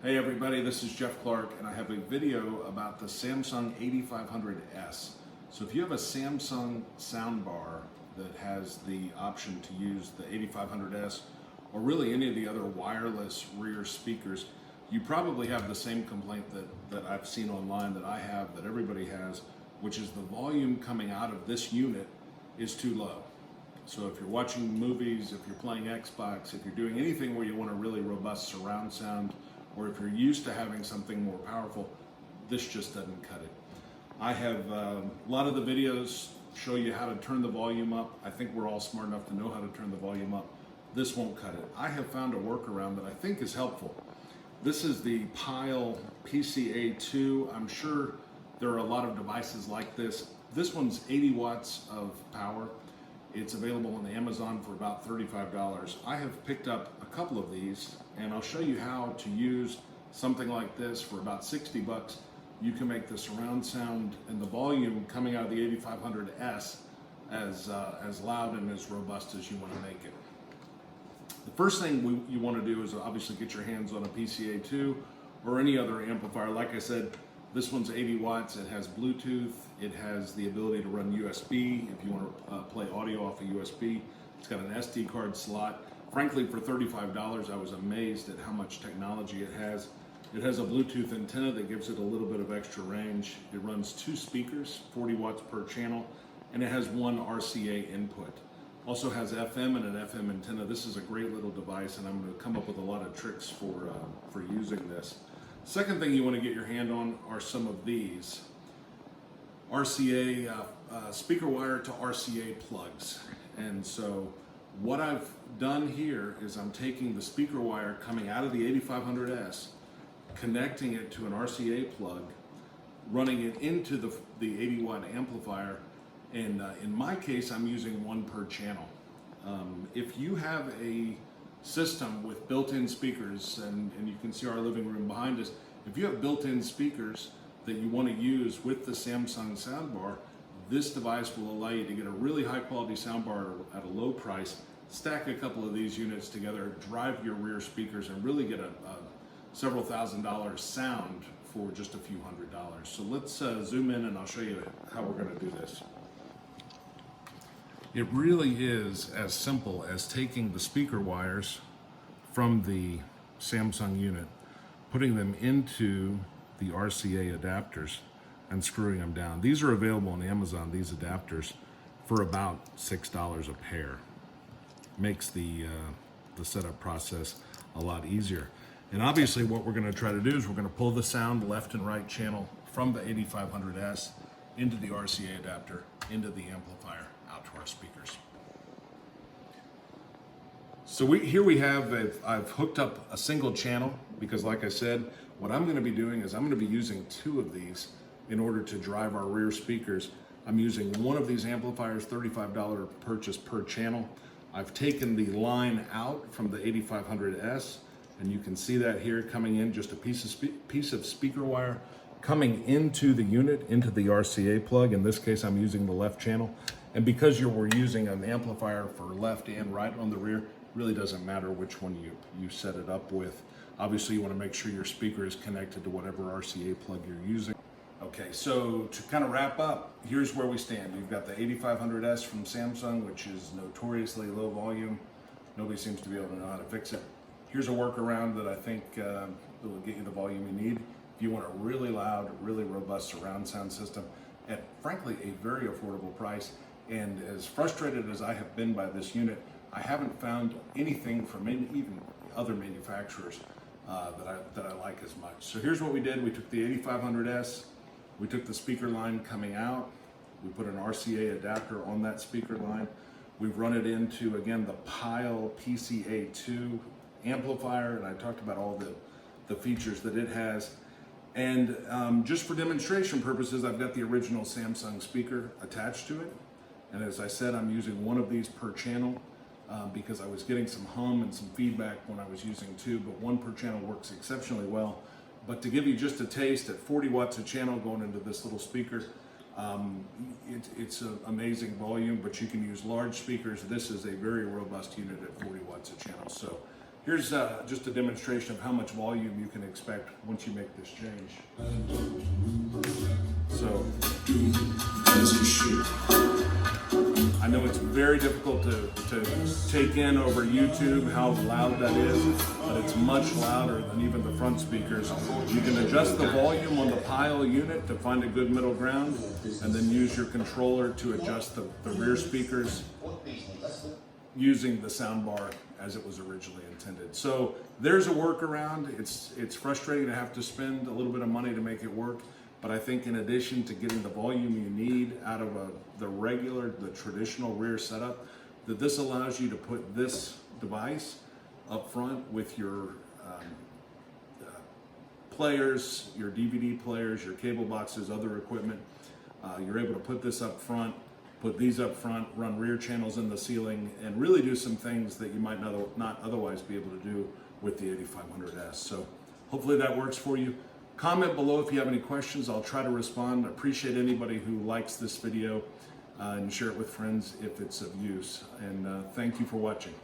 Hey everybody, this is Jeff Clark and I have a video about the Samsung 8500S. So if you have a Samsung soundbar that has the option to use the 8500S or really any of the other wireless rear speakers, you probably have the same complaint that I've seen online, that I have, that everybody has, which is the volume coming out of this unit is too low. So if you're watching movies, if you're playing Xbox, if you're doing anything where you want a really robust surround sound, or if you're used to having something more powerful, this just doesn't cut it. I have a lot of the videos show you how to turn the volume up. I think we're all smart enough to know how to turn the volume up. This won't cut it. I have found a workaround that I think is helpful. This is the Pile PCA2. I'm sure there are a lot of devices like this. This one's 80 watts of power. It's available on Amazon for about $35. I have picked up a couple of these and I'll show you how to use something like this for about 60 bucks. You can make the surround sound and the volume coming out of the 8500S as loud and as robust as you want to make it. The first thing you want to do is obviously get your hands on a PCA2 or any other amplifier. Like I said, this one's 80 watts, it has Bluetooth, it has the ability to run USB if you want to play audio off a USB. It's got an SD card slot. Frankly, for $35, I was amazed at how much technology it has. It has a Bluetooth antenna that gives it a little bit of extra range. It runs 2 speakers, 40 watts per channel, and it has 1 RCA input. Also has FM and an FM antenna. This is a great little device, and I'm going to come up with a lot of tricks for using this. Second thing you want to get your hand on are some of these RCA speaker wire to RCA plugs. And so what I've done here is I'm taking the speaker wire coming out of the 8500S, connecting it to an RCA plug, running it into the 80 watt amplifier, and in my case I'm using 1 per channel. If you have a system with built-in speakers, and you can see our living room behind us, if you have built-in speakers that you want to use with the Samsung soundbar, this device will allow you to get a really high quality soundbar at a low price, stack a couple of these units together, drive your rear speakers, and really get a several $1,000s sound for just a few $100s. So let's zoom in and I'll show you how we're going to do this. It really is as simple as taking the speaker wires from the Samsung unit, putting them into the RCA adapters and screwing them down. These are available on Amazon, these adapters, for about $6 a pair. Makes the setup process a lot easier. And obviously what we're going to try to do is we're going to pull the sound left and right channel from the 8500S into the RCA adapter, into the amplifier, out to our speakers. So here we have, I've hooked up a single channel because like I said, what I'm going to be doing is I'm going to be using 2 of these in order to drive our rear speakers. I'm using one of these amplifiers, $35 purchase per channel. I've taken the line out from the 8500S, and you can see that here coming in, just a piece of speaker wire coming into the unit, into the RCA plug. In this case, I'm using the left channel. And because we're using an amplifier for left and right on the rear, really doesn't matter which one you set it up with. Obviously, you want to make sure your speaker is connected to whatever RCA plug you're using. Okay, so to kind of wrap up, here's where we stand. We've got the 8500S from Samsung, which is notoriously low volume. Nobody seems to be able to know how to fix it. Here's a workaround that I think that will get you the volume you need. If you want a really loud, really robust surround sound system at, frankly, a very affordable price. And as frustrated as I have been by this unit, I haven't found anything from even other manufacturers that I like as much. So here's what we did. We took the 8500S, we took the speaker line coming out, we put an RCA adapter on that speaker line. We've run it into, again, the Pile PCA2 amplifier, and I talked about all the features that it has. And just for demonstration purposes, I've got the original Samsung speaker attached to it. And as I said, I'm using 1 of these per channel because I was getting some hum and some feedback when I was using 2, but 1 per channel works exceptionally well. But to give you just a taste, at 40 watts a channel going into this little speaker, it's an amazing volume, but you can use large speakers. This is a very robust unit at 40 watts a channel. So Here's just a demonstration of how much volume you can expect once you make this change. So, I know it's very difficult to take in over YouTube how loud that is, but it's much louder than even the front speakers. You can adjust the volume on the pile unit to find a good middle ground, and then use your controller to adjust the rear speakers using the soundbar as it was originally intended. So there's a workaround. It's frustrating to have to spend a little bit of money to make it work, but I think in addition to getting the volume you need out of the traditional rear setup, that this allows you to put this device up front with your players, your DVD players, your cable boxes, other equipment. You're able to put this up front, put these up front, run rear channels in the ceiling, and really do some things that you might not otherwise be able to do with the 8500S. So hopefully that works for you. Comment below if you have any questions. I'll try to respond. I appreciate anybody who likes this video and share it with friends if it's of use. And thank you for watching.